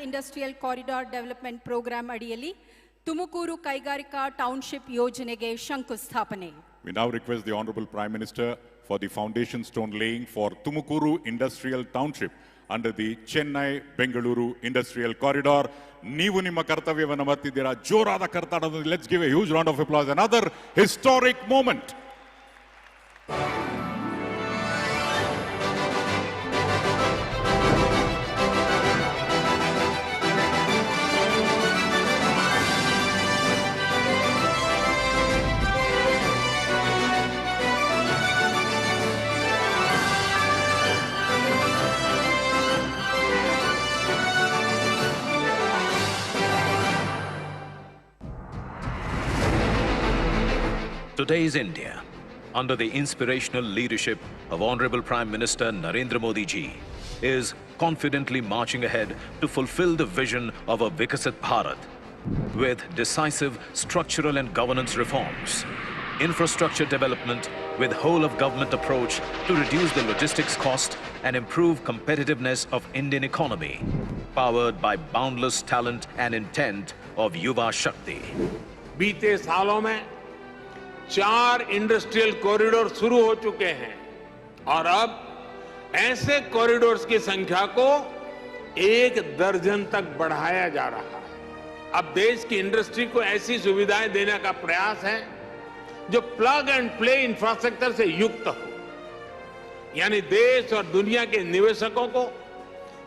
Industrial corridor development program ಅಡಿಯಲ್ಲಿ ತುಮಕೂರು ಕೈಗಾರಿಕಾ township ಯೋಜನೆಗೆ ಶಂಕುಸ್ಥಾಪನೆ. We now request the Honorable Prime Minister for the foundation stone laying for Tumakuru Industrial Township under the Chennai-Bengaluru Industrial Corridor. ನೀವು ನಿಮ್ಮ ಕರ್ತವ್ಯವನ್ನು ಮಾಡ್ತಿದ್ದೀರಾ, ಜೋರಾದ ಕರ್ನಾಟಕದಲ್ಲಿ. Let's give a huge round of applause. Another historic moment. Today's India, under the inspirational leadership of Honorable Prime Minister Narendra Modi ji, is confidently marching ahead to fulfill the vision of a Vikasit Bharat with decisive structural and governance reforms, infrastructure development with whole-of-government approach to reduce the logistics cost and improve competitiveness of Indian economy, powered by boundless talent and intent of Yuva Shakti. बीते सालों में 4 industrial corridor शुरू हो चुके हैं और अब ऐसे कॉरिडोर्स की संख्या को 1 दर्जन तक बढ़ाया जा रहा है. अब देश की इंडस्ट्री को ऐसी सुविधाएं देने का प्रयास है जो प्लग एंड प्ले इंफ्रास्ट्रक्चर से युक्त हो. यानी देश और दुनिया के निवेशकों को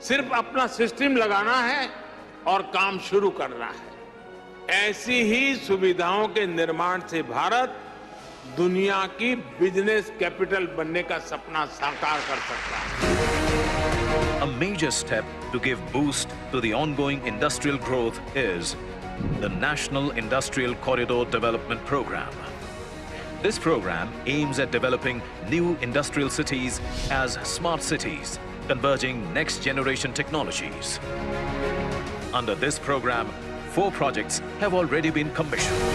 सिर्फ अपना सिस्टम लगाना है और काम शुरू करना है. ऐसी ही सुविधाओं के निर्माण से भारत दुनिया की बिजनेस कैपिटल बनने का सपना साकार कर सकता है. A major step to give boost to the ongoing industrial growth is the National Industrial Corridor Development Program. This program aims at developing new industrial cities as smart cities, converging next-generation technologies. Under this program, 4 projects have already been commissioned.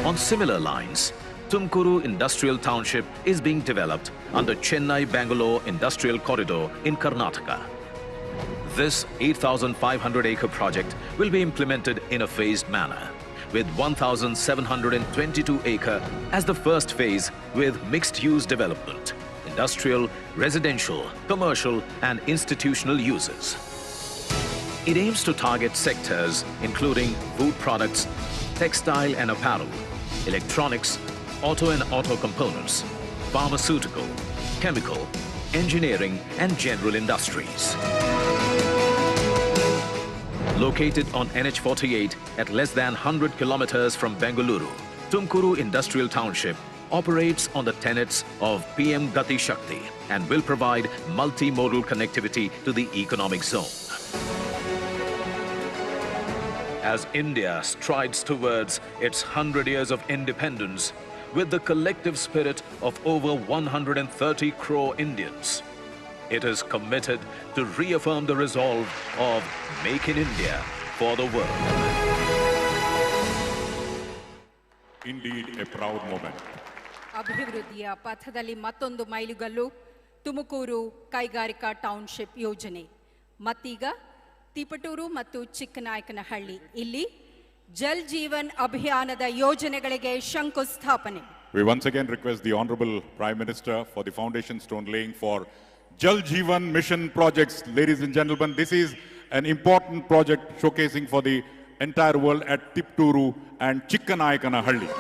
On similar lines, Tumakuru Industrial Township is being developed under Chennai-Bangalore Industrial Corridor in Karnataka. This 8,500-acre project will be implemented in a phased manner, with 1,722 acre as the first phase with mixed-use development, industrial, residential, commercial and institutional uses. It aims to target sectors including food products, textile and apparel, electronics, auto and auto components, pharmaceutical, chemical, engineering and general industries. Located on NH48 at less than 100 kilometers from Bengaluru, Tumakuru Industrial Township operates on the tenets of PM Gati Shakti and will provide multimodal connectivity to the economic zone. As India strides towards its 100 years of independence with the collective spirit of over 130 crore Indians, it is committed to reaffirm the resolve of Make in India for the world. Indeed, a proud moment. ಅಭಿವೃದ್ಧಿಯ ಪಥದಲ್ಲಿ ಮತ್ತೊಂದು ಮೈಲುಗಲ್ಲು ತುಮಕೂರು ಕೈಗಾರಿಕಾ township ಯೋಜನೆ. ಮತ್ತೀಗ ತಿಪಟೂರು ಮತ್ತು ಚಿಕ್ಕನಾಯಕನಹಳ್ಳಿ ಇಲ್ಲಿ ಜಲ್ ಜೀವನ್ ಅಭಿಯಾನದ ಯೋಜನೆಗಳಿಗೆ ಶಂಕುಸ್ಥಾಪನೆ. We once again request the Honorable Prime Minister for the foundation stone laying for Jal Jeevan Mission projects. Ladies and gentlemen, this is an important project showcasing for the entire world at Tipturu and Chikkanaikanahalli.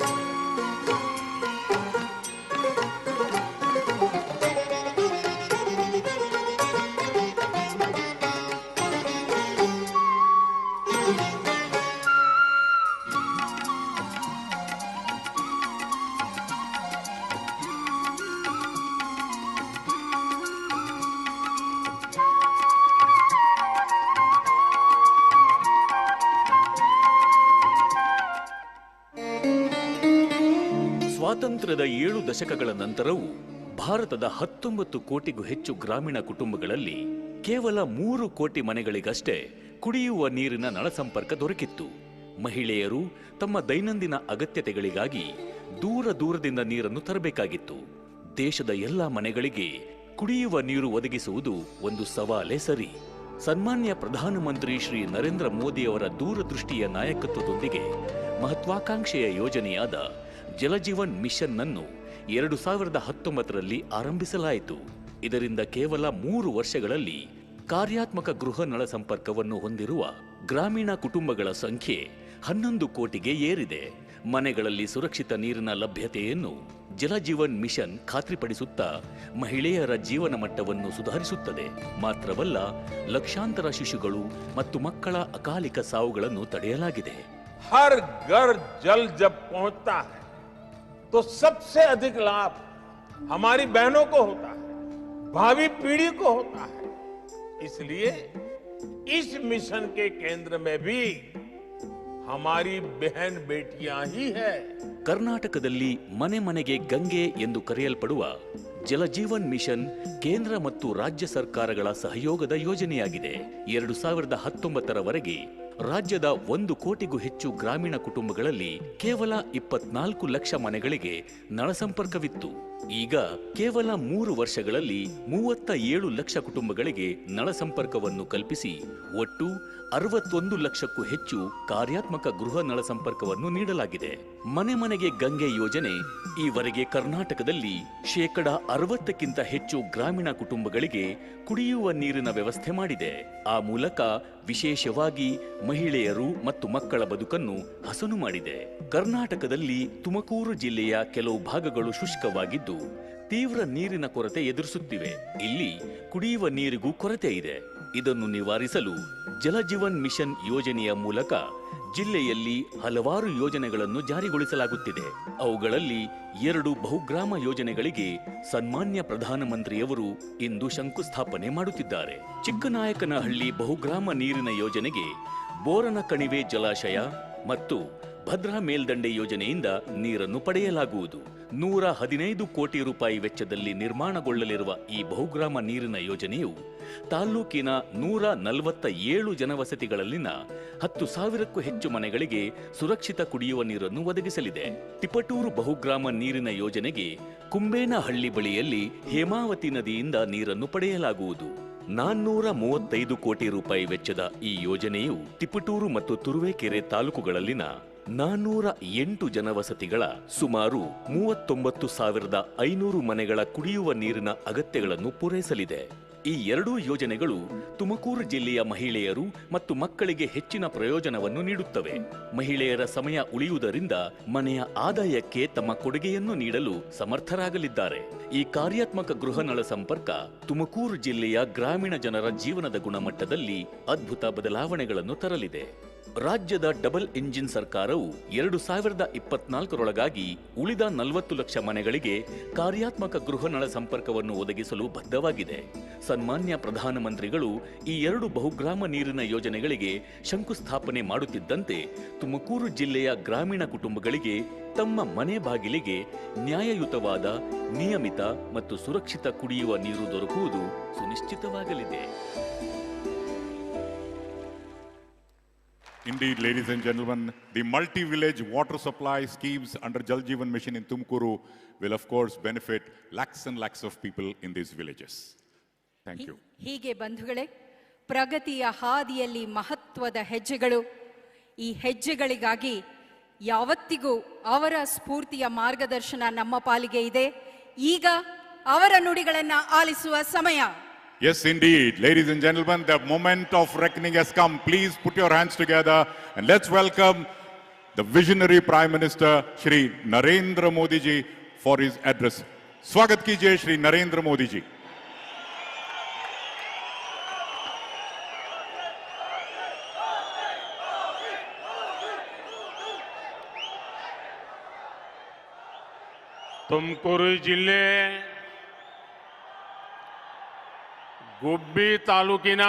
ಸ್ವಾತಂತ್ರ್ಯದ 7 ದಶಕಗಳ ನಂತರವೂ ಭಾರತದ 19 ಕೋಟಿಗೂ ಹೆಚ್ಚು ಗ್ರಾಮೀಣ ಕುಟುಂಬಗಳಲ್ಲಿ ಕೇವಲ 3 ಕೋಟಿ ಮನೆಗಳಿಗಷ್ಟೇ ಕುಡಿಯುವ ನೀರಿನ ನಳ ಸಂಪರ್ಕ ದೊರಕಿತ್ತು. ಮಹಿಳೆಯರು ತಮ್ಮ ದೈನಂದಿನ ಅಗತ್ಯತೆಗಳಿಗಾಗಿ ದೂರದಿಂದ ನೀರನ್ನು ತರಬೇಕಾಗಿತ್ತು. ದೇಶದ ಎಲ್ಲ ಮನೆಗಳಿಗೆ ಕುಡಿಯುವ ನೀರು ಒದಗಿಸುವುದು ಒಂದು ಸವಾಲೇ ಸರಿ. ಸನ್ಮಾನ್ಯ ಪ್ರಧಾನಮಂತ್ರಿ ಶ್ರೀ ನರೇಂದ್ರ ಮೋದಿಯವರ ದೂರದೃಷ್ಟಿಯ ನಾಯಕತ್ವದೊಂದಿಗೆ ಮಹತ್ವಾಕಾಂಕ್ಷೆಯ ಯೋಜನೆಯಾದ ಜಲಜೀವನ್ ಮಿಷನ್ ಅನ್ನು 2019ರಲ್ಲಿ ಆರಂಭಿಸಲಾಯಿತು. ಇದರಿಂದ ಕೇವಲ 3 ವರ್ಷಗಳಲ್ಲಿ ಕಾರ್ಯಾತ್ಮಕ ಗೃಹ ನಳ ಸಂಪರ್ಕವನ್ನು ಹೊಂದಿರುವ ಗ್ರಾಮೀಣ ಕುಟುಂಬಗಳ ಸಂಖ್ಯೆ 11 ಕೋಟಿಗೆ ಏರಿದೆ. ಮನೆಗಳಲ್ಲಿ ಸುರಕ್ಷಿತ ನೀರಿನ ಲಭ್ಯತೆಯನ್ನು ಜಲಜೀವನ್ ಮಿಷನ್ ಖಾತ್ರಿಪಡಿಸುತ್ತಾ ಮಹಿಳೆಯರ ಜೀವನ ಮಟ್ಟವನ್ನು ಸುಧಾರಿಸುತ್ತದೆ. ಮಾತ್ರವಲ್ಲ, ಲಕ್ಷಾಂತರ ಶಿಶುಗಳು ಮತ್ತು ಮಕ್ಕಳ ಅಕಾಲಿಕ ಸಾವುಗಳನ್ನು ತಡೆಯಲಾಗಿದೆ. हर घर जल जब पहुंचता है तो सबसे अधिक लाभ हमारी बहनों को होता है, भावी पीढ़ी को होता है। इसलिए इस मिशन के केंद्र में भी हमारी बहन बेटियां ही है। ಕರ್ನಾಟಕದಲ್ಲಿ ಮನೆ ಮನೆಗೆ ಗಂಗೆ ಎಂದು ಕರೆಯಲ್ಪಡುವ ಜಲಜೀವನ್ ಮಿಷನ್ ಕೇಂದ್ರ ಮತ್ತು ರಾಜ್ಯ ಸರ್ಕಾರಗಳ ಸಹಯೋಗದ ಯೋಜನೆಯಾಗಿದೆ. 2019ರವರೆಗೆ ರಾಜ್ಯದ 1 ಕೋಟಿಗೂ ಹೆಚ್ಚು ಗ್ರಾಮೀಣ ಕುಟುಂಬಗಳಲ್ಲಿ ಕೇವಲ 24 ಲಕ್ಷ ಮನೆಗಳಿಗೆ ನಳ ಸಂಪರ್ಕವಿತ್ತು. ಈಗ ಕೇವಲ 3 ವರ್ಷಗಳಲ್ಲಿ 37 ಲಕ್ಷ ಕುಟುಂಬಗಳಿಗೆ ನಳ ಸಂಪರ್ಕವನ್ನು ಕಲ್ಪಿಸಿ ಒಟ್ಟು 61 ಲಕ್ಷಕ್ಕೂ ಹೆಚ್ಚು ಕಾರ್ಯಾತ್ಮಕ ಗೃಹ ನಳ ಸಂಪರ್ಕವನ್ನು ನೀಡಲಾಗಿದೆ. ಮನೆ ಮನೆಗೆ ಗಂಗೆ ಯೋಜನೆ ಈವರೆಗೆ ಕರ್ನಾಟಕದಲ್ಲಿ 60%ಕ್ಕಿಂತ ಹೆಚ್ಚು ಗ್ರಾಮೀಣ ಕುಟುಂಬಗಳಿಗೆ ಕುಡಿಯುವ ನೀರಿನ ವ್ಯವಸ್ಥೆ ಮಾಡಿದೆ. ಆ ಮೂಲಕ ವಿಶೇಷವಾಗಿ ಮಹಿಳೆಯರು ಮತ್ತು ಮಕ್ಕಳ ಬದುಕನ್ನು ಹಸನು ಮಾಡಿದೆ. ಕರ್ನಾಟಕದಲ್ಲಿ ತುಮಕೂರು ಜಿಲ್ಲೆಯ ಕೆಲವು ಭಾಗಗಳು ಶುಷ್ಕವಾಗಿದ್ದು ತೀವ್ರ ನೀರಿನ ಕೊರತೆ ಎದುರಿಸುತ್ತಿವೆ. ಇಲ್ಲಿ ಕುಡಿಯುವ ನೀರಿಗೂ ಕೊರತೆ ಇದೆ. ಇದನ್ನು ನಿವಾರಿಸಲು ಜಲಜೀವನ್ ಮಿಷನ್ ಯೋಜನೆಯ ಮೂಲಕ ಜಿಲ್ಲೆಯಲ್ಲಿ ಹಲವಾರು ಯೋಜನೆಗಳನ್ನು ಜಾರಿಗೊಳಿಸಲಾಗುತ್ತಿದೆ. ಅವುಗಳಲ್ಲಿ 2 ಬಹುಗ್ರಾಮ ಯೋಜನೆಗಳಿಗೆ ಸನ್ಮಾನ್ಯ ಪ್ರಧಾನಮಂತ್ರಿಯವರು ಇಂದು ಶಂಕುಸ್ಥಾಪನೆ ಮಾಡುತ್ತಿದ್ದಾರೆ. ಚಿಕ್ಕನಾಯಕನಹಳ್ಳಿ ಬಹುಗ್ರಾಮ ನೀರಿನ ಯೋಜನೆಗೆ ಬೋರನ ಕಣಿವೆ ಜಲಾಶಯ ಮತ್ತು ಭದ್ರಾ ಮೇಲ್ದಂಡೆ ಯೋಜನೆಯಿಂದ ನೀರನ್ನು ಪಡೆಯಲಾಗುವುದು. 115 ಕೋಟಿ ರೂಪಾಯಿ ವೆಚ್ಚದಲ್ಲಿ ನಿರ್ಮಾಣಗೊಳ್ಳಲಿರುವ ಈ ಬಹುಗ್ರಾಮ ನೀರಿನ ಯೋಜನೆಯು ತಾಲ್ಲೂಕಿನ 147 ಜನವಸತಿಗಳಲ್ಲಿನ 10,000ಕ್ಕೂ ಹೆಚ್ಚು ಮನೆಗಳಿಗೆ ಸುರಕ್ಷಿತ ಕುಡಿಯುವ ನೀರನ್ನು ಒದಗಿಸಲಿದೆ. ತಿಪಟೂರು ಬಹುಗ್ರಾಮ ನೀರಿನ ಯೋಜನೆಗೆ ಕುಂಬೇನಹಳ್ಳಿ ಬಳಿಯಲ್ಲಿ ಹೇಮಾವತಿ ನದಿಯಿಂದ ನೀರನ್ನು ಪಡೆಯಲಾಗುವುದು. 435 ಕೋಟಿ ರೂಪಾಯಿ ವೆಚ್ಚದ ಈ ಯೋಜನೆಯು ತಿಪಟೂರು ಮತ್ತು ತುರುವೇಕೆರೆ ತಾಲೂಕುಗಳಲ್ಲಿನ 408 ಜನವಸತಿಗಳ ಸುಮಾರು 39,500 ಮನೆಗಳ ಕುಡಿಯುವ ನೀರಿನ ಅಗತ್ಯಗಳನ್ನು ಪೂರೈಸಲಿದೆ. ಈ 2 ಯೋಜನೆಗಳು ತುಮಕೂರು ಜಿಲ್ಲೆಯ ಮಹಿಳೆಯರು ಮತ್ತು ಮಕ್ಕಳಿಗೆ ಹೆಚ್ಚಿನ ಪ್ರಯೋಜನವನ್ನು ನೀಡುತ್ತವೆ. ಮಹಿಳೆಯರ ಸಮಯ ಉಳಿಯುವುದರಿಂದ ಮನೆಯ ಆದಾಯಕ್ಕೆ ತಮ್ಮ ಕೊಡುಗೆಯನ್ನು ನೀಡಲು ಸಮರ್ಥರಾಗಲಿದ್ದಾರೆ. ಈ ಕಾರ್ಯಾತ್ಮಕ ಗೃಹ ನಳ ಸಂಪರ್ಕ ತುಮಕೂರು ಜಿಲ್ಲೆಯ ಗ್ರಾಮೀಣ ಜನರ ಜೀವನದ ಗುಣಮಟ್ಟದಲ್ಲಿ ಅದ್ಭುತ ಬದಲಾವಣೆಗಳನ್ನು ತರಲಿದೆ. ರಾಜ್ಯದ ಡಬಲ್ ಇಂಜಿನ್ ಸರ್ಕಾರವು 2024ರೊಳಗಾಗಿ ಉಳಿದ 40 ಲಕ್ಷ ಮನೆಗಳಿಗೆ ಕಾರ್ಯಾತ್ಮಕ ಗೃಹ ನಳ ಸಂಪರ್ಕವನ್ನು ಒದಗಿಸಲು ಬದ್ಧವಾಗಿದೆ. ಸನ್ಮಾನ್ಯ ಪ್ರಧಾನಮಂತ್ರಿಗಳು ಈ 2 ಬಹುಗ್ರಾಮ ನೀರಿನ ಯೋಜನೆಗಳಿಗೆ ಶಂಕುಸ್ಥಾಪನೆ ಮಾಡುತ್ತಿದ್ದಂತೆ ತುಮಕೂರು ಜಿಲ್ಲೆಯ ಗ್ರಾಮೀಣ ಕುಟುಂಬಗಳಿಗೆ ತಮ್ಮ ಮನೆ ಬಾಗಿಲಿಗೆ ನ್ಯಾಯಯುತವಾದ, ನಿಯಮಿತ ಮತ್ತು ಸುರಕ್ಷಿತ ಕುಡಿಯುವ ನೀರು ದೊರಕುವುದು ಸುನಿಶ್ಚಿತವಾಗಲಿದೆ. Indeed, ladies and gentlemen, the multi-village water supply schemes under Jal Jeevan Mission in Tumkuru will of course benefit lakhs and lakhs of people in these villages. Thank you. ಹೀಗೆ ಬಂಧುಗಳೇ, ಪ್ರಗತಿಯ ಹಾದಿಯಲ್ಲಿ ಮಹತ್ವದ ಹೆಜ್ಜೆಗಳು. ಈ ಹೆಜ್ಜೆಗಳಿಗಾಗಿ ಯಾವತ್ತಿಗೂ ಅವರ ಸ್ಫೂರ್ತಿಯ ಮಾರ್ಗದರ್ಶನ ನಮ್ಮ ಪಾಲಿಗೆ ಇದೆ. ಈಗ ಅವರ ನುಡಿಗಳನ್ನು ಆಲಿಸುವ ಸಮಯ. Yes, indeed. Ladies and gentlemen, the moment of reckoning has come. Please put your hands together and let's welcome the visionary Prime Minister, Shri Narendra Modi ji, for his address. Swagat kijiye, Shri Narendra Modi ji. Tumakuru ಜಿಲ್ಲೆ ಗುಬ್ಬಿ ತಾಲೂಕಿನ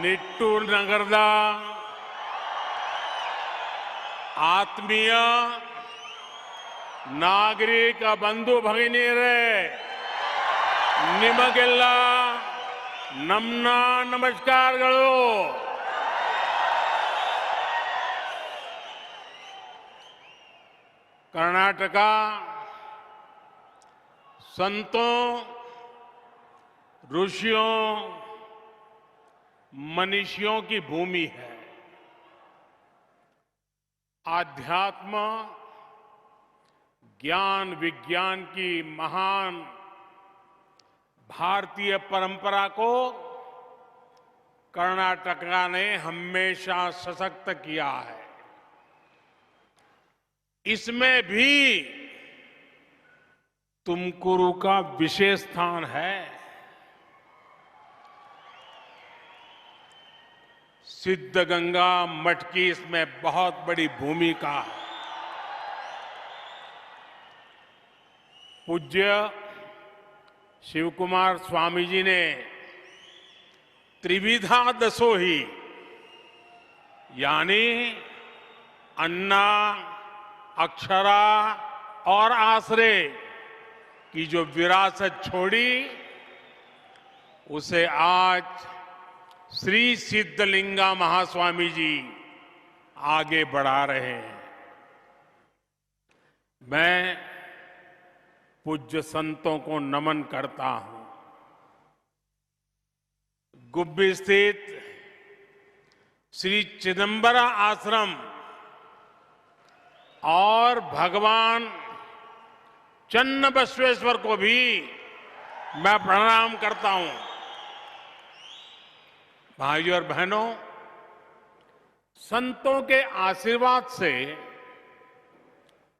ನಿಟ್ಟೂರ್ ನಗರದ ಆತ್ಮೀಯ ನಾಗರಿಕ ಬಂಧು ಭಗಿನಿಯರೇ, ನಿಮಗೆಲ್ಲ ನಮ್ಮ ನಮಸ್ಕಾರಗಳು. ಕರ್ನಾಟಕ संतों, ऋषियों, मनीषियों की भूमि है। आध्यात्म, ज्ञान विज्ञान की महान भारतीय परंपरा को कर्नाटका ने हमेशा सशक्त किया है। इसमें भी तुमकुरु का विशेष स्थान है। सिद्धगंगा मठ की इसमें बहुत बड़ी भूमिका है। पूज्य शिवकुमार स्वामी जी ने त्रिविधा दसोही यानी अन्ना, अक्षरा और आश्रय की जो विरासत छोड़ी, उसे आज श्री सिद्धलिंगा महास्वामी जी आगे बढ़ा रहे हैं। मैं पूज्य संतों को नमन करता हूं। गुब्बी स्थित श्री चिदंबरा आश्रम और भगवान चन्न बसवेश्वर को भी मैं प्रणाम करता हूं। भाइयों और बहनों, संतों के आशीर्वाद से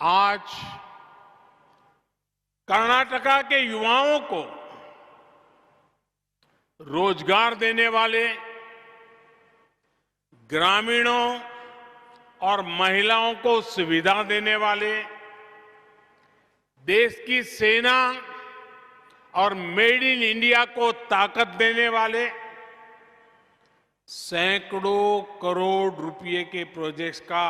आज कर्नाटका के युवाओं को रोजगार देने वाले, ग्रामीणों और महिलाओं को सुविधा देने वाले, देश की सेना और मेड इन इंडिया को ताकत देने वाले सैकड़ों करोड़ रुपए के प्रोजेक्ट्स का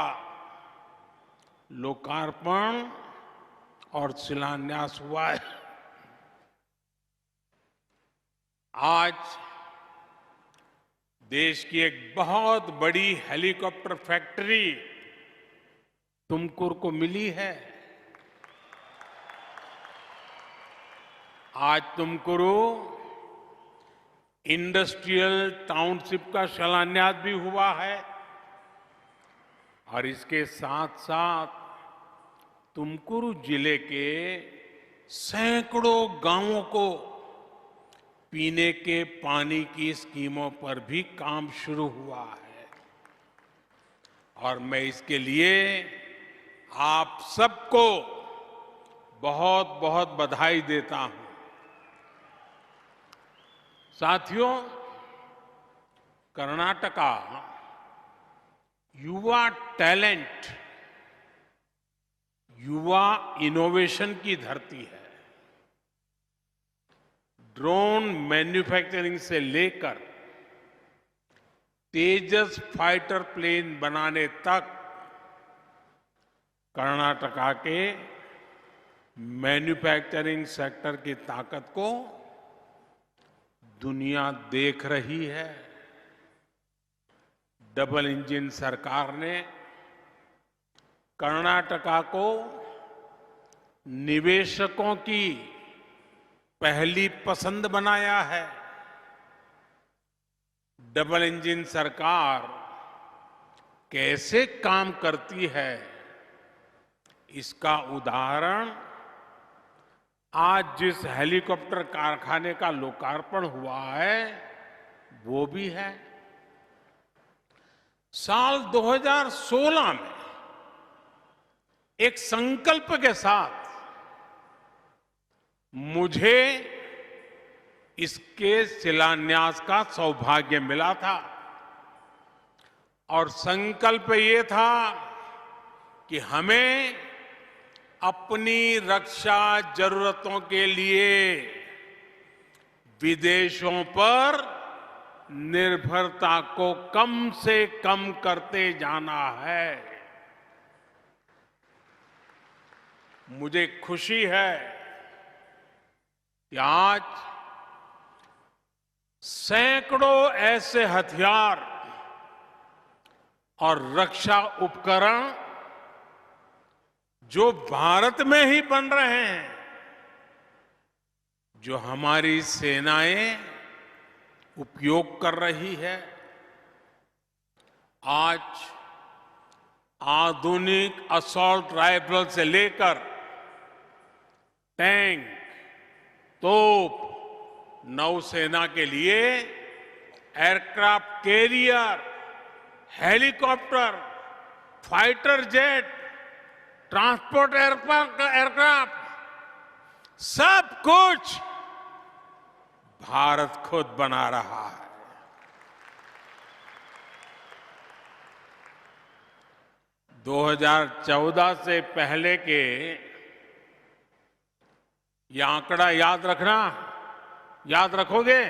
लोकार्पण और शिलान्यास हुआ है। आज देश की एक बहुत बड़ी हेलीकॉप्टर फैक्ट्री तुमकुर को मिली है। आज तुमकुरु इंडस्ट्रियल टाउनशिप का शिलान्यास भी हुआ है और इसके साथ साथ तुमकुरु जिले के सैकड़ों गांवों को पीने के पानी की स्कीमों पर भी काम शुरू हुआ है और मैं इसके लिए आप सबको बहुत बहुत बधाई देता हूं। साथियों, कर्नाटका युवा टैलेंट, युवा इनोवेशन की धरती है। ड्रोन मैन्युफैक्चरिंग से लेकर तेजस फाइटर प्लेन बनाने तक कर्नाटका के मैन्युफैक्चरिंग सेक्टर की ताकत को दुनिया देख रही है। डबल इंजन सरकार ने कर्नाटका को निवेशकों की पहली पसंद बनाया है। डबल इंजन सरकार कैसे काम करती है, इसका उदाहरण आज जिस हेलीकॉप्टर कारखाने का लोकार्पण हुआ है वो भी है। साल 2016 में एक संकल्प के साथ मुझे इसके शिलान्यास का सौभाग्य मिला था और संकल्प ये था कि हमें अपनी रक्षा जरूरतों के लिए विदेशों पर निर्भरता को कम से कम करते जाना है। मुझे खुशी है कि आज सैकड़ों ऐसे हथियार और रक्षा उपकरण जो भारत में ही बन रहे हैं, जो हमारी सेनाएं उपयोग कर रही है, आज आधुनिक असॉल्ट राइफल से लेकर टैंक, तोप, नौसेना के लिए aircraft carrier, helicopter, fighter jet, transport aircraft, सब कुछ भारत खुद बना रहा है। दो 2014 से पहले के ये आंकड़ा याद रखना, याद रखोगे?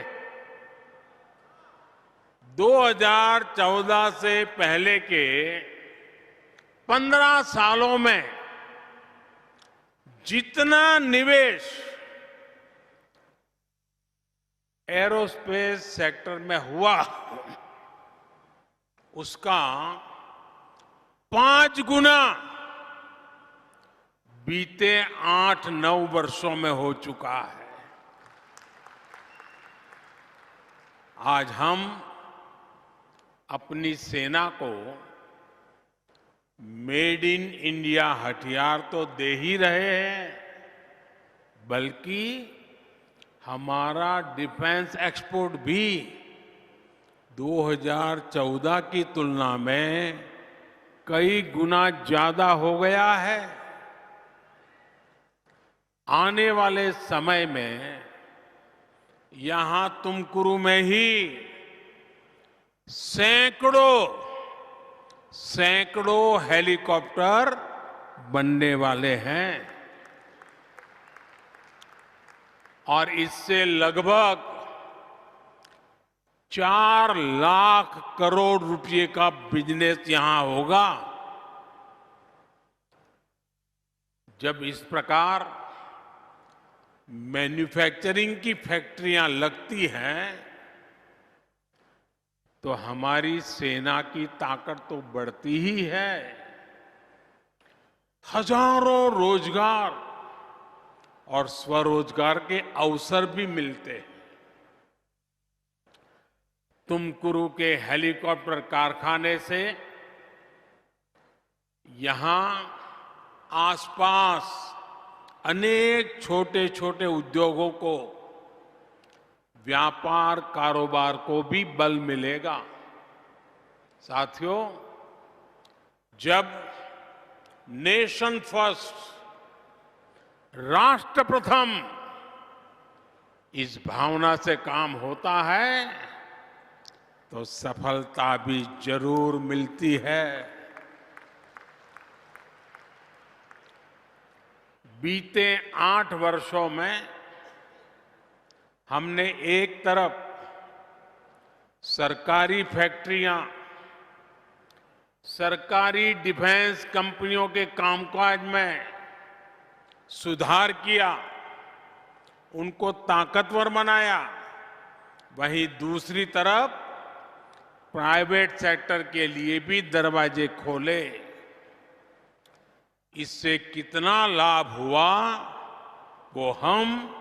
2014 से पहले के 15 सालों में जितना निवेश एरोस्पेस सेक्टर में हुआ, उसका 5 गुना बीते 8-9 वर्षों में हो चुका है। आज हम अपनी सेना को मेड इन इंडिया हथियार तो दे ही रहे हैं, बल्कि हमारा डिफेंस एक्सपोर्ट भी 2014 की तुलना में कई गुना ज्यादा हो गया है। आने वाले समय में यहां तुमकुरू में ही सैकड़ों हेलीकॉप्टर बनने वाले हैं और इससे लगभग 4 लाख करोड़ रुपए का बिजनेस यहां होगा। जब इस प्रकार मैन्युफैक्चरिंग की फैक्ट्रियां लगती हैं तो हमारी सेना की ताकत तो बढ़ती ही है, हजारों रोजगार और स्वरोजगार के अवसर भी मिलते हैं। तुमकुरू के हेलीकॉप्टर कारखाने से यहां आसपास अनेक छोटे छोटे उद्योगों को, व्यापार कारोबार को भी बल मिलेगा। साथियों, जब नेशन फर्स्ट, राष्ट्र प्रथम, इस भावना से काम होता है तो सफलता भी जरूर मिलती है। बीते 8 वर्षों में हमने एक तरफ सरकारी फैक्ट्रियां, सरकारी डिफेंस कंपनियों के कामकाज में सुधार किया, उनको ताकतवर बनाया, वहीं दूसरी तरफ प्राइवेट सेक्टर के लिए भी दरवाजे खोले। इससे कितना लाभ हुआ वो हम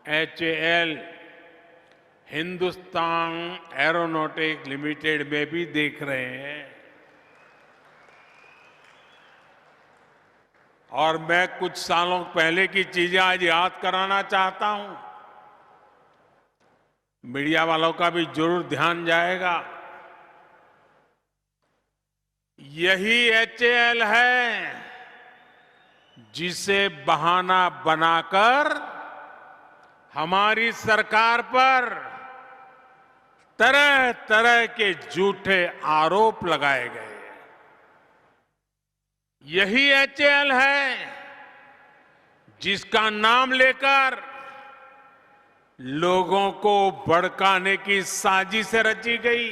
HAL, हिंदुस्तान एरोनॉटिक्स लिमिटेड में भी देख रहे हैं। और मैं कुछ सालों पहले की चीजें आज याद कराना चाहता हूं, मीडिया वालों का भी जरूर ध्यान जाएगा। यही HAL है जिसे बहाना बनाकर हमारी सरकार पर तरह तरह के झूठे आरोप लगाए गए। यही HAL है जिसका नाम लेकर लोगों को भड़काने की साजिश रची गई,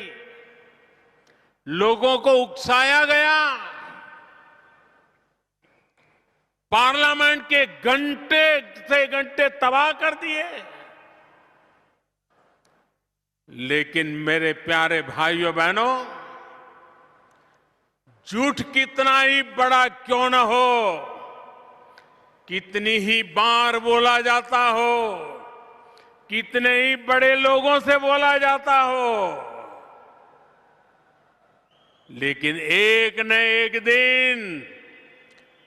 लोगों को उकसाया गया, पार्लियामेंट के घंटे से घंटे तबाह कर दिए। लेकिन मेरे प्यारे भाइयों बहनों, झूठ कितना ही बड़ा क्यों न हो, कितनी ही बार बोला जाता हो, कितने ही बड़े लोगों से बोला जाता हो, लेकिन एक न एक दिन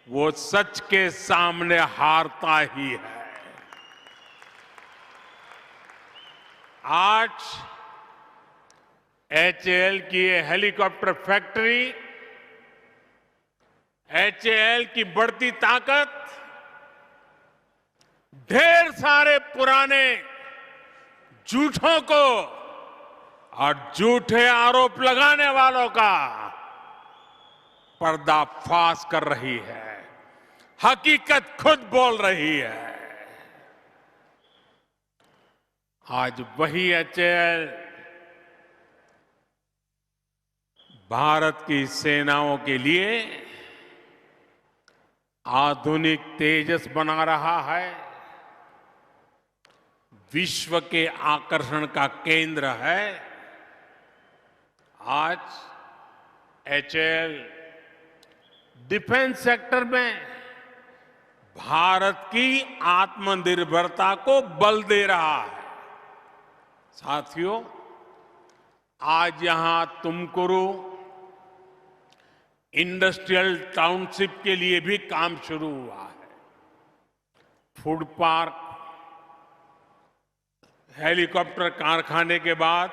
वो सच के सामने हारता ही है। आज एचएएल की ये हेलीकॉप्टर फैक्ट्री, एचएएल की बढ़ती ताकत ढेर सारे पुराने झूठों को और झूठे आरोप लगाने वालों का पर्दाफाश कर रही है। हकीकत खुद बोल रही है। आज वही एचएएल भारत की सेनाओं के लिए आधुनिक तेजस बना रहा है, विश्व के आकर्षण का केंद्र है। आज एचएएल डिफेंस सेक्टर में भारत की आत्मनिर्भरता को बल दे रहा है। साथियों, आज यहां तुमकुरू इंडस्ट्रियल टाउनशिप के लिए भी काम शुरू हुआ है। फूड पार्क, हेलीकॉप्टर कारखाने के बाद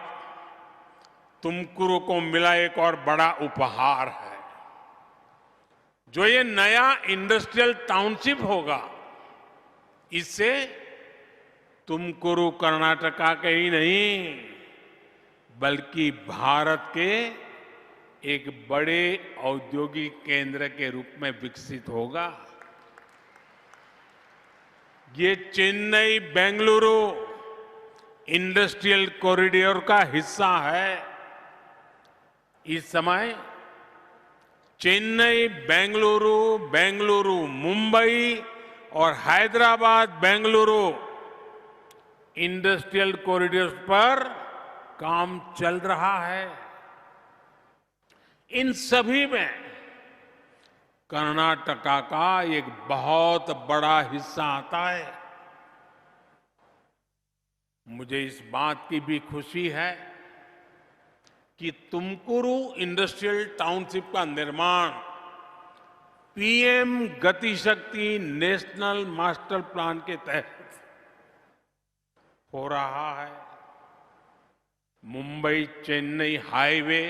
तुमकुरू को मिला एक और बड़ा उपहार है। जो ये नया इंडस्ट्रियल टाउनशिप होगा, इससे तुमकुरू कर्नाटका के ही नहीं बल्कि भारत के एक बड़े औद्योगिक केंद्र के रूप में विकसित होगा। ये चेन्नई बेंगलुरु इंडस्ट्रियल कॉरिडोर का हिस्सा है। इस समय चेन्नई बेंगलुरु, बेंगलुरु मुंबई और हैदराबाद बेंगलुरु इंडस्ट्रियल कॉरिडोर पर काम चल रहा है। इन सभी में कर्नाटका का एक बहुत बड़ा हिस्सा आता है। मुझे इस बात की भी खुशी है कि तुमकुरू इंडस्ट्रियल टाउनशिप का निर्माण पीएम गति शक्ति नेशनल मास्टर प्लान के तहत हो रहा है। Mumbai Chennai highway,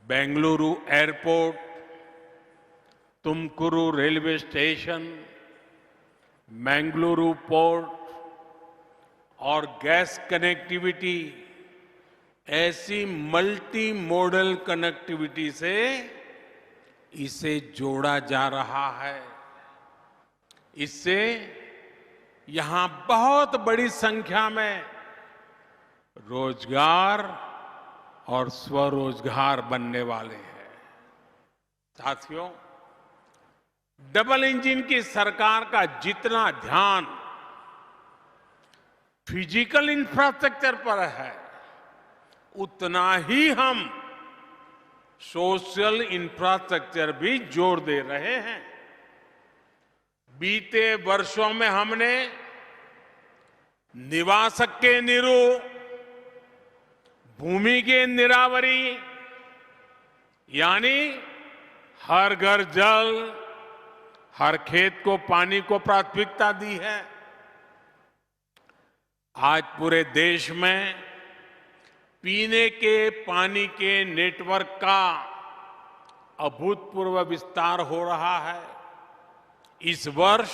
Bengaluru airport, Tumakuru railway station, Mangaluru port और गैस कनेक्टिविटी, ऐसी मल्टी मॉडल कनेक्टिविटी से इसे जोड़ा जा रहा है। इससे यहां बहुत बड़ी संख्या में रोजगार और स्वरोजगार बनने वाले हैं। साथियों, डबल इंजन की सरकार का जितना ध्यान फिजिकल इंफ्रास्ट्रक्चर पर है, उतना ही हम सोशल इंफ्रास्ट्रक्चर भी जोड़ दे रहे हैं। बीते वर्षों में हमने निवासक के निरु, भूमि के निरावरी यानी हर घर जल, हर खेत को पानी को प्राथमिकता दी है। आज पूरे देश में पीने के पानी के नेटवर्क का अभूतपूर्व विस्तार हो रहा है। इस वर्ष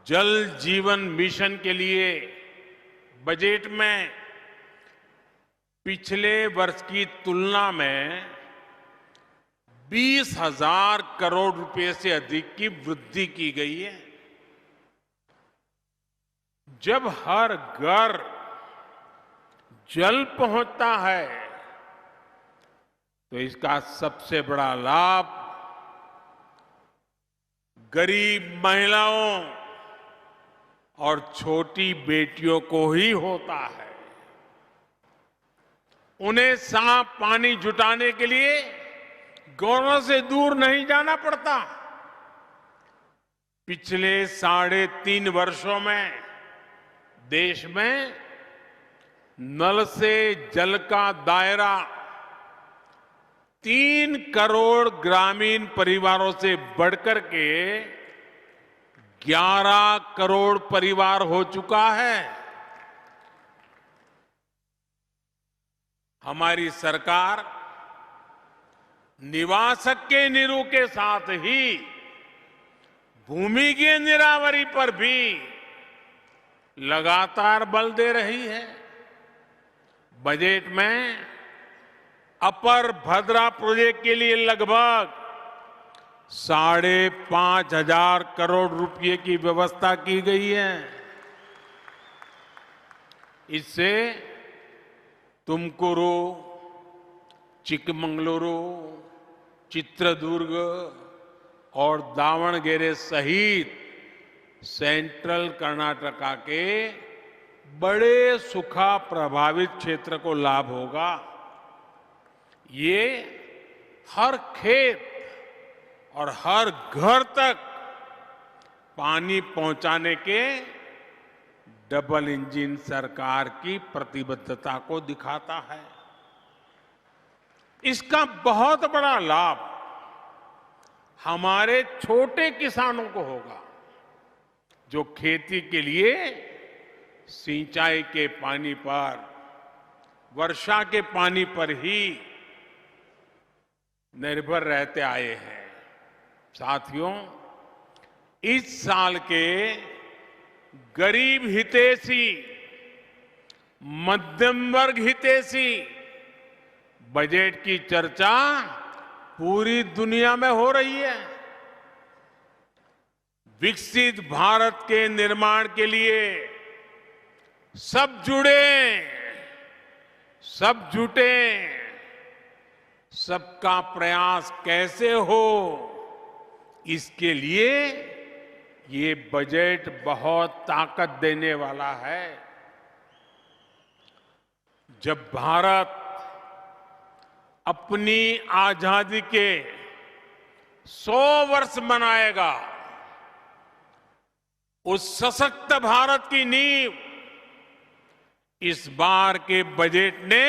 जल जीवन मिशन के लिए बजट में पिछले वर्ष की तुलना में 20,000 करोड़ रुपए से अधिक की वृद्धि की गई है। जब हर घर जल पहुंचता है तो इसका सबसे बड़ा लाभ गरीब महिलाओं और छोटी बेटियों को ही होता है। उन्हें साफ पानी जुटाने के लिए गांवों से दूर नहीं जाना पड़ता। पिछले 3.5 वर्षों में देश में नल से जल का दायरा 3 करोड़ ग्रामीण परिवारों से बढ़कर के 11 करोड़ परिवार हो चुका है। हमारी सरकार निवासक के नीरू के साथ ही भूमिकीय नीरावरी पर भी लगातार बल दे रही है। बजट में अपर भद्रा प्रोजेक्ट के लिए लगभग 5,500 करोड़ रुपए की व्यवस्था की गई है। इससे तुमकुरू, चिकमंगलुरु, चित्रदुर्ग और दावणगेरे सहित सेंट्रल कर्नाटका के बड़े सूखा प्रभावित क्षेत्र को लाभ होगा। ये हर खेत और हर घर तक पानी पहुंचाने के डबल इंजन सरकार की प्रतिबद्धता को दिखाता है। इसका बहुत बड़ा लाभ हमारे छोटे किसानों को होगा, जो खेती के लिए सिंचाई के पानी पर, वर्षा के पानी पर ही निर्भर रहते आए हैं। साथियों, इस साल के गरीब हितैषी, मध्यम वर्ग हितैषी बजट की चर्चा पूरी दुनिया में हो रही है। विकसित भारत के निर्माण के लिए सब जुड़े, सब जुटे, सबका प्रयास कैसे हो, इसके लिए ये बजट बहुत ताकत देने वाला है। जब भारत अपनी आजादी के 100 वर्ष मनाएगा, उस सशक्त भारत की नींव इस बार के बजट ने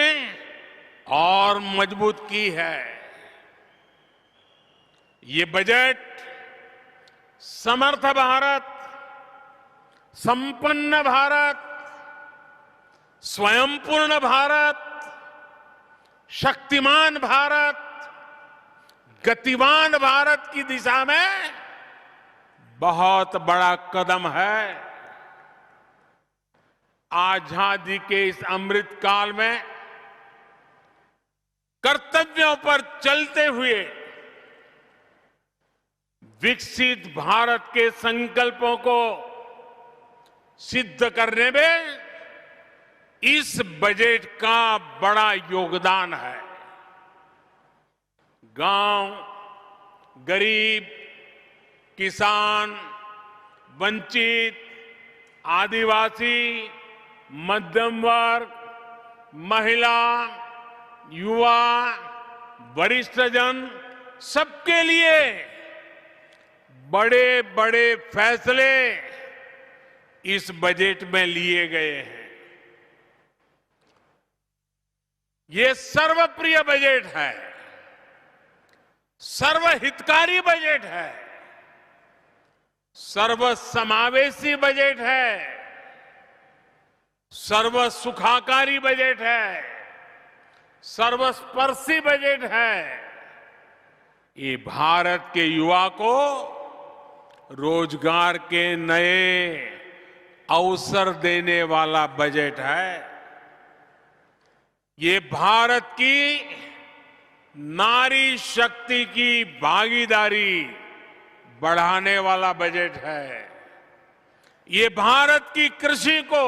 और मजबूत की है। ये बजट समर्थ भारत, संपन्न भारत, स्वयंपूर्ण भारत, शक्तिमान भारत, गतिवान भारत की दिशा में बहुत बड़ा कदम है। आजादी के इस अमृत काल में कर्तव्यों पर चलते हुए विकसित भारत के संकल्पों को सिद्ध करने में इस बजट का बड़ा योगदान है। गांव, गरीब, किसान, वंचित, आदिवासी, मध्यम वर्ग, महिला, युवा, वरिष्ठ जन, सबके लिए बड़े बड़े फैसले इस बजट में लिए गए हैं। ये सर्वप्रिय बजट है, सर्वहितकारी बजट है, सर्वसमावेशी बजट है, सर्वसुखाकारी बजट है, सर्वस्पर्शी बजट है। ये भारत के युवा को रोजगार के नए अवसर देने वाला बजट है। ये भारत की नारी शक्ति की भागीदारी बढ़ाने वाला बजट है। ये भारत की कृषि को,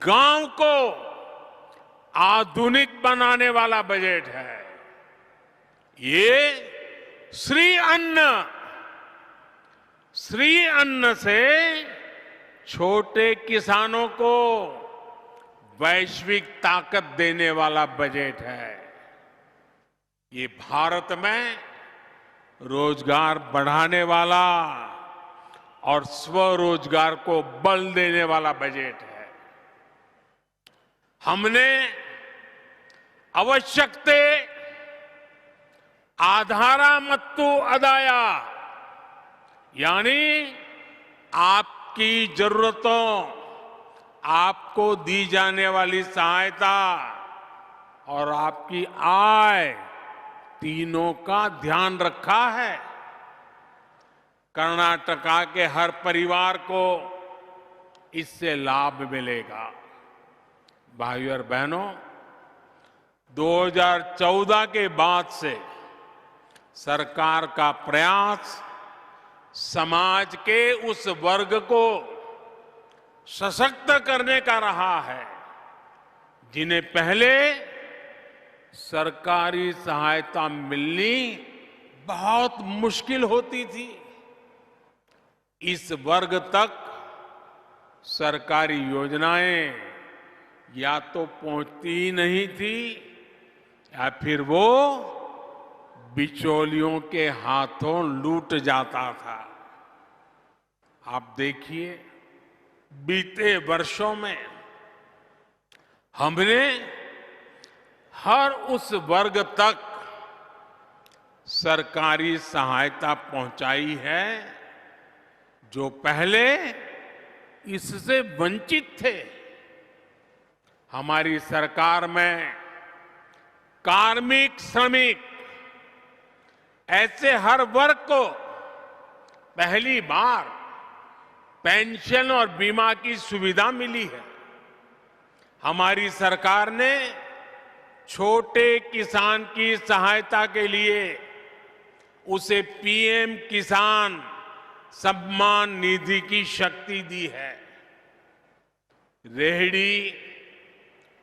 गांव को आधुनिक बनाने वाला बजट है। ये श्री अन्न से छोटे किसानों को वैश्विक ताकत देने वाला बजट है। ये भारत में रोजगार बढ़ाने वाला और स्वरोजगार को बल देने वाला बजट है। हमने आवश्यकते आधारा मत्तु अदाया, यानी आपकी जरूरतों, आपको दी जाने वाली सहायता और आपकी आय, तीनों का ध्यान रखा है। कर्नाटका के हर परिवार को इससे लाभ मिलेगा। भाइयों और बहनों, 2014 के बाद से सरकार का प्रयास समाज के उस वर्ग को सशक्त करने का रहा है जिन्हें पहले सरकारी सहायता मिलनी बहुत मुश्किल होती थी। इस वर्ग तक सरकारी योजनाएं या तो पहुंचती ही नहीं थी या फिर वो बिचौलियों के हाथों लूट जाता था। आप देखिए, बीते वर्षों में हमने हर उस वर्ग तक सरकारी सहायता पहुंचाई है जो पहले इससे वंचित थे। हमारी सरकार में कार्मिक, श्रमिक, ऐसे हर वर्ग को पहली बार पेंशन और बीमा की सुविधा मिली है। हमारी सरकार ने छोटे किसान की सहायता के लिए उसे पीएम किसान सम्मान निधि की शक्ति दी है। रेहड़ी,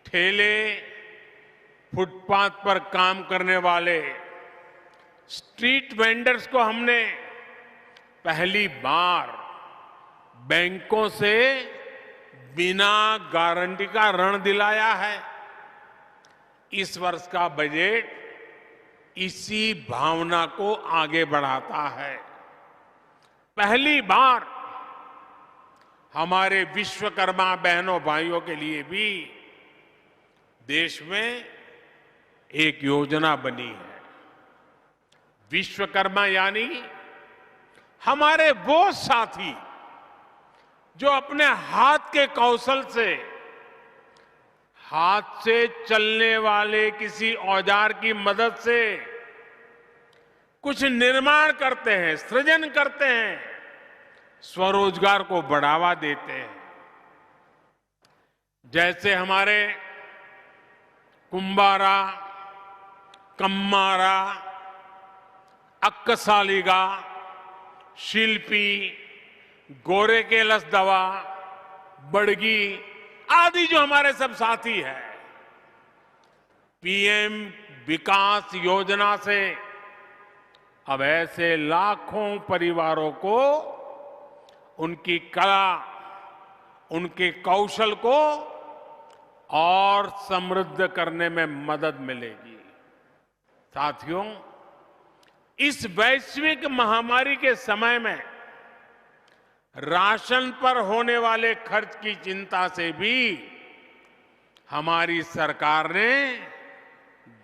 ठेले, फुटपाथ पर काम करने वाले स्ट्रीट वेंडर्स को हमने पहली बार बैंकों से बिना गारंटी का ऋण दिलाया है। इस वर्ष का बजट इसी भावना को आगे बढ़ाता है। पहली बार हमारे विश्वकर्मा बहनों भाइयों के लिए भी देश में एक योजना बनी है। विश्वकर्मा यानी हमारे वो साथी जो अपने हाथ के कौशल से, हाथ से चलने वाले किसी औजार की मदद से कुछ निर्माण करते हैं, सृजन करते हैं, स्वरोजगार को बढ़ावा देते हैं। जैसे हमारे कुंभारा, कम्मारा, अक्कसालिगा, शिल्पी, गोरे के लसदवा, बड़गी आदि जो हमारे सब साथी हैं, पीएम विकास योजना से अब ऐसे लाखों परिवारों को उनकी कला, उनके कौशल को और समृद्ध करने में मदद मिलेगी। साथियों, इस वैश्विक महामारी के समय में राशन पर होने वाले खर्च की चिंता से भी हमारी सरकार ने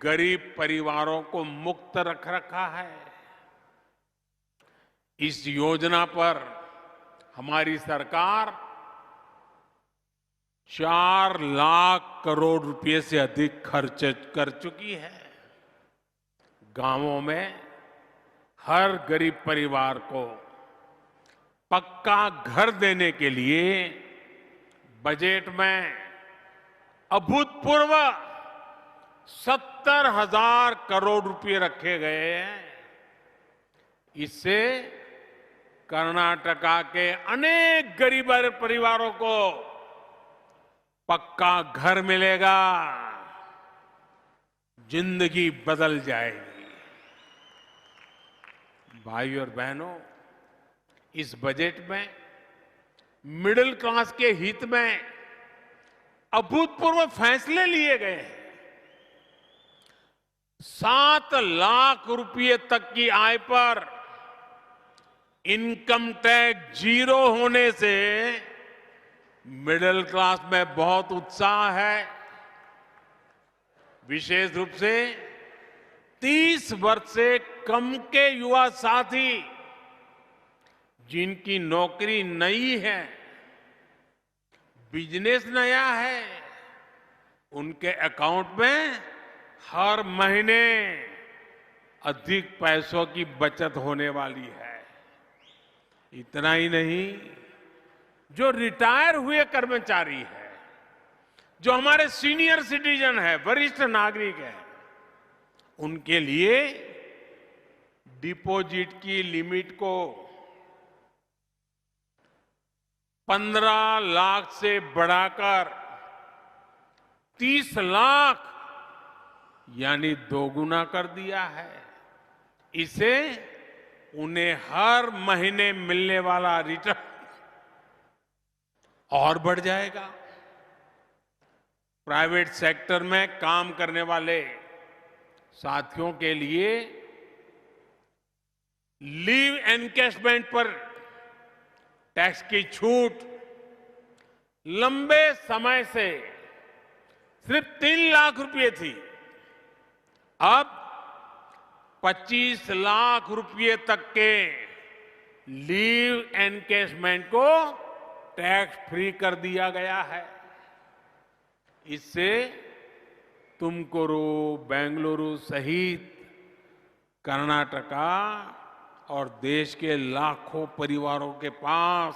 गरीब परिवारों को मुक्त रख रखा है। इस योजना पर हमारी सरकार 4 लाख करोड़ रुपए से अधिक खर्च कर चुकी है। गांवों में हर गरीब परिवार को पक्का घर देने के लिए बजट में अभूतपूर्व 70,000 करोड़ रुपए रखे गए हैं। इससे कर्नाटका के अनेक गरीब परिवारों को पक्का घर मिलेगा, जिंदगी बदल जाएगी। भाइयों और बहनों, इस बजट में मिडिल क्लास के हित में अभूतपूर्व फैसले लिए गए हैं। 7 लाख रुपए तक की आय पर इनकम टैक्स जीरो होने से मिडिल क्लास में बहुत उत्साह है। विशेष रूप से 30 वर्ष से कम के युवा साथी जिनकी नौकरी नई है, बिजनेस नया है, उनके अकाउंट में हर महीने अधिक पैसों की बचत होने वाली है। इतना ही नहीं, जो रिटायर हुए कर्मचारी है, जो हमारे सीनियर सिटीजन है, वरिष्ठ नागरिक है, उनके लिए डिपॉजिट की लिमिट को 15 लाख से बढ़ाकर 30 लाख यानी दोगुना कर दिया है। इसे उन्हें हर महीने मिलने वाला रिटर्न और बढ़ जाएगा। प्राइवेट सेक्टर में काम करने वाले साथियों के लिए लीव एनकैशमेंट पर टैक्स की छूट लंबे समय से सिर्फ 3 लाख रुपए थी, अब 25 लाख रुपए तक के लीव एनकैशमेंट को टैक्स फ्री कर दिया गया है। इससे तुमकुरू, बेंगलुरु सहित कर्नाटका और देश के लाखों परिवारों के पास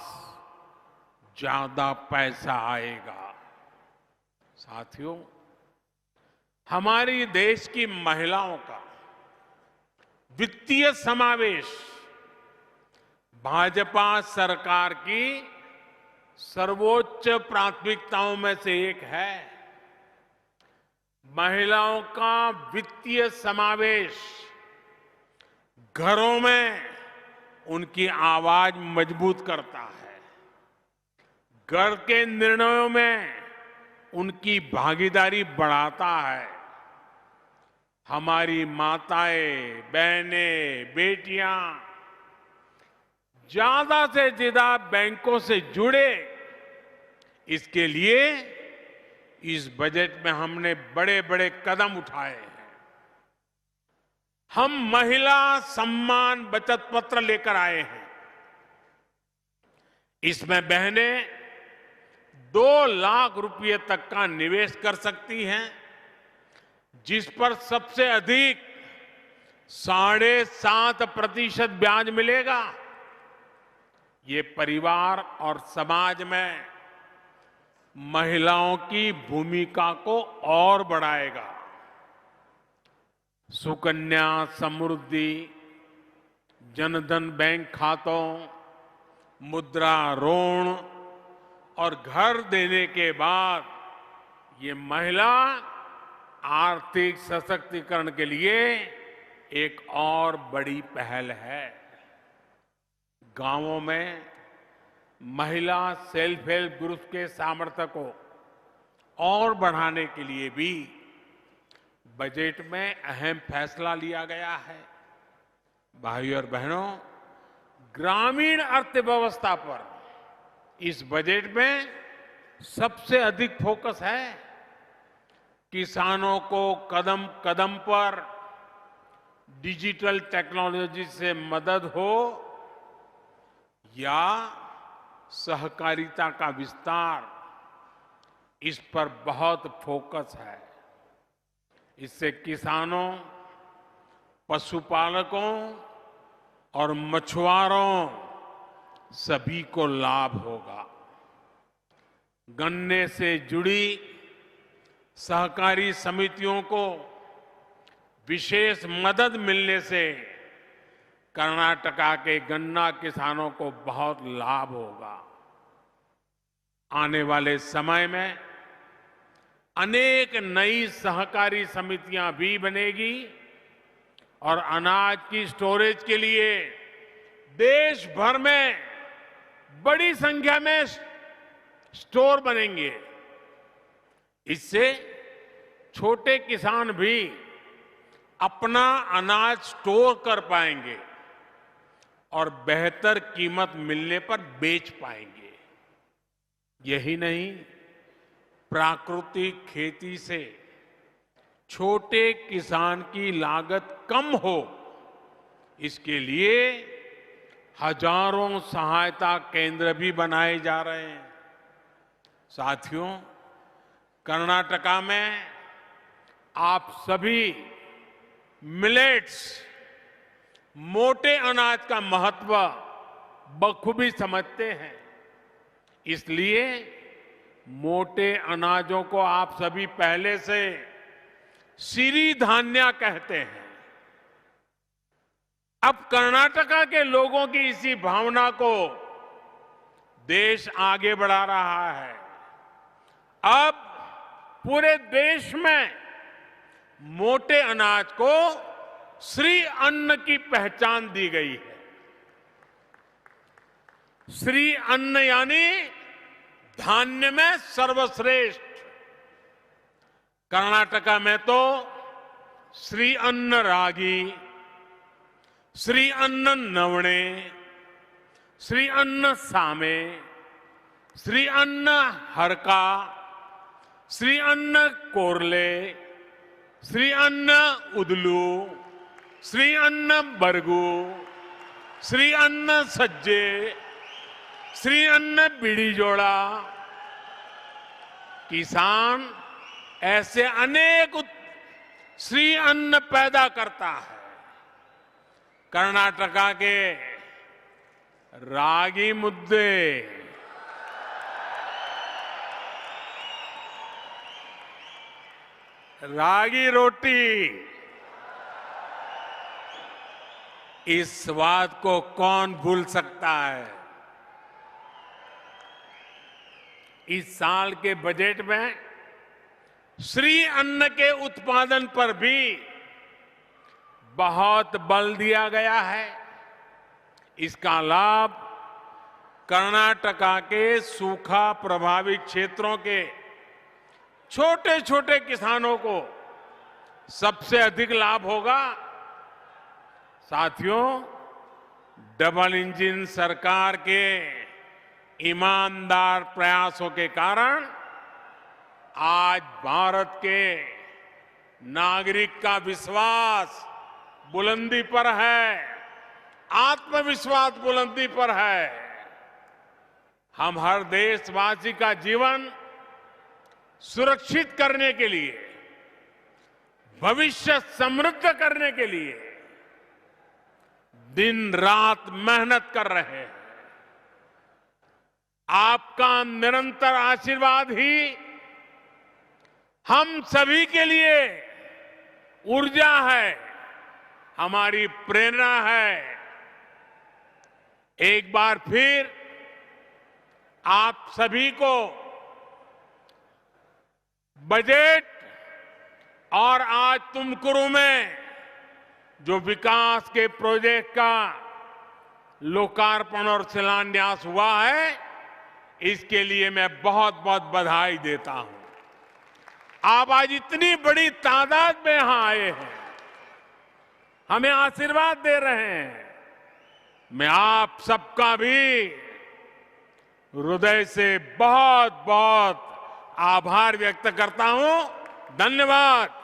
ज्यादा पैसा आएगा। साथियों, हमारी देश की महिलाओं का वित्तीय समावेश भाजपा सरकार की सर्वोच्च प्राथमिकताओं में से एक है। महिलाओं का वित्तीय समावेश घरों में उनकी आवाज मजबूत करता है, घर के निर्णयों में उनकी भागीदारी बढ़ाता है। हमारी माताएं, बहनें, बेटियां ज्यादा से ज्यादा बैंकों से जुड़े, इसके लिए इस बजट में हमने बड़े बड़े कदम उठाए हैं। हम महिला सम्मान बचत पत्र लेकर आए हैं। इसमें बहनें 2 लाख रुपए तक का निवेश कर सकती हैं, जिस पर सबसे अधिक 7.5% ब्याज मिलेगा। ये परिवार और समाज में महिलाओं की भूमिका को और बढ़ाएगा। सुकन्या समृद्धि, जनधन बैंक खातों, मुद्रा ऋण और घर देने के बाद ये महिला आर्थिक सशक्तिकरण के लिए एक और बड़ी पहल है। गांवों में महिला सेल्फ हेल्प ग्रुप के सामर्थ्य को और बढ़ाने के लिए भी बजट में अहम फैसला लिया गया है। भाइयों और बहनों, ग्रामीण अर्थव्यवस्था पर इस बजट में सबसे अधिक फोकस है। किसानों को कदम कदम पर डिजिटल टेक्नोलॉजी से मदद हो या सहकारिता का विस्तार, इस पर बहुत फोकस है। इससे किसानों, पशुपालकों और मछुआरों सभी को लाभ होगा। गन्ने से जुड़ी सहकारी समितियों को विशेष मदद मिलने से कर्नाटका के गन्ना किसानों को बहुत लाभ होगा। आने वाले समय में अनेक नई सहकारी समितियां भी बनेगी और अनाज की स्टोरेज के लिए देश भर में बड़ी संख्या में स्टोर बनेंगे। इससे छोटे किसान भी अपना अनाज स्टोर कर पाएंगे। और बेहतर कीमत मिलने पर बेच पाएंगे। यही नहीं, प्राकृतिक खेती से छोटे किसान की लागत कम हो, इसके लिए हजारों सहायता केंद्र भी बनाए जा रहे हैं। साथियों, कर्नाटका में आप सभी मिलेट्स, मोटे अनाज का महत्व बखूबी समझते हैं। इसलिए मोटे अनाजों को आप सभी पहले से सिरीधान्या कहते हैं। अब कर्नाटका के लोगों की इसी भावना को देश आगे बढ़ा रहा है। अब पूरे देश में मोटे अनाज को श्री अन्न की पहचान दी गई है। श्री अन्न यानी धान्य में सर्वश्रेष्ठ। कर्नाटका में तो श्री अन्न रागी, श्री अन्न नवणे, श्री अन्न सामे, श्री अन्न हरका, श्री अन्न कोरले, श्री अन्न उदलू, श्री अन्न बरगू, श्री अन्न सज्जे, श्री अन्न बिड़ीजोड़ा। किसान ऐसे अनेक श्री अन्न पैदा करता है। कर्नाटका के रागी मुद्दे, रागी रोटी, इस स्वाद को कौन भूल सकता है। इस साल के बजट में श्री अन्न के उत्पादन पर भी बहुत बल दिया गया है। इसका लाभ कर्नाटका के सूखा प्रभावित क्षेत्रों के छोटे छोटे किसानों को सबसे अधिक लाभ होगा। साथियों, डबल इंजन सरकार के ईमानदार प्रयासों के कारण आज भारत के नागरिक का विश्वास बुलंदी पर है, आत्मविश्वास बुलंदी पर है। हम हर देशवासी का जीवन सुरक्षित करने के लिए, भविष्य समृद्ध करने के लिए दिन रात मेहनत कर रहे हैं। आपका निरंतर आशीर्वाद ही हम सभी के लिए ऊर्जा है, हमारी प्रेरणा है। एक बार फिर आप सभी को बजट और आज तुमकुरू में जो विकास के प्रोजेक्ट का लोकार्पण और शिलान्यास हुआ है, इसके लिए मैं बहुत बहुत बधाई देता हूं। आप आज इतनी बड़ी तादाद में यहां आए हैं, हमें आशीर्वाद दे रहे हैं। मैं आप सबका भी हृदय से बहुत बहुत आभार व्यक्त करता हूं। धन्यवाद।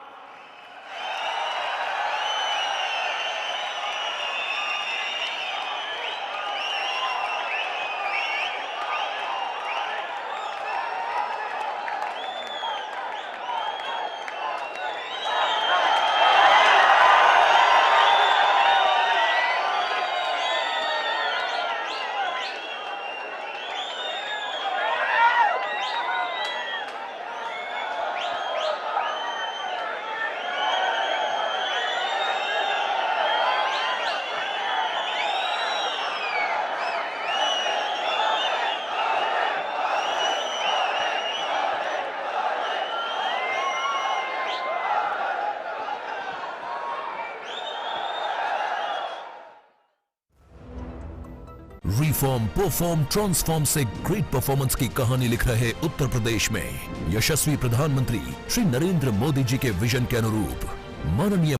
रिफॉर्म, परफॉर्म, ट्रांसफॉर्म से ग्रेट परफॉर्मेंस की कहानी लिख रहे उत्तर प्रदेश में यशस्वी प्रधानमंत्री श्री नरेंद्र मोदी जी के विजन के अनुरूप माननीय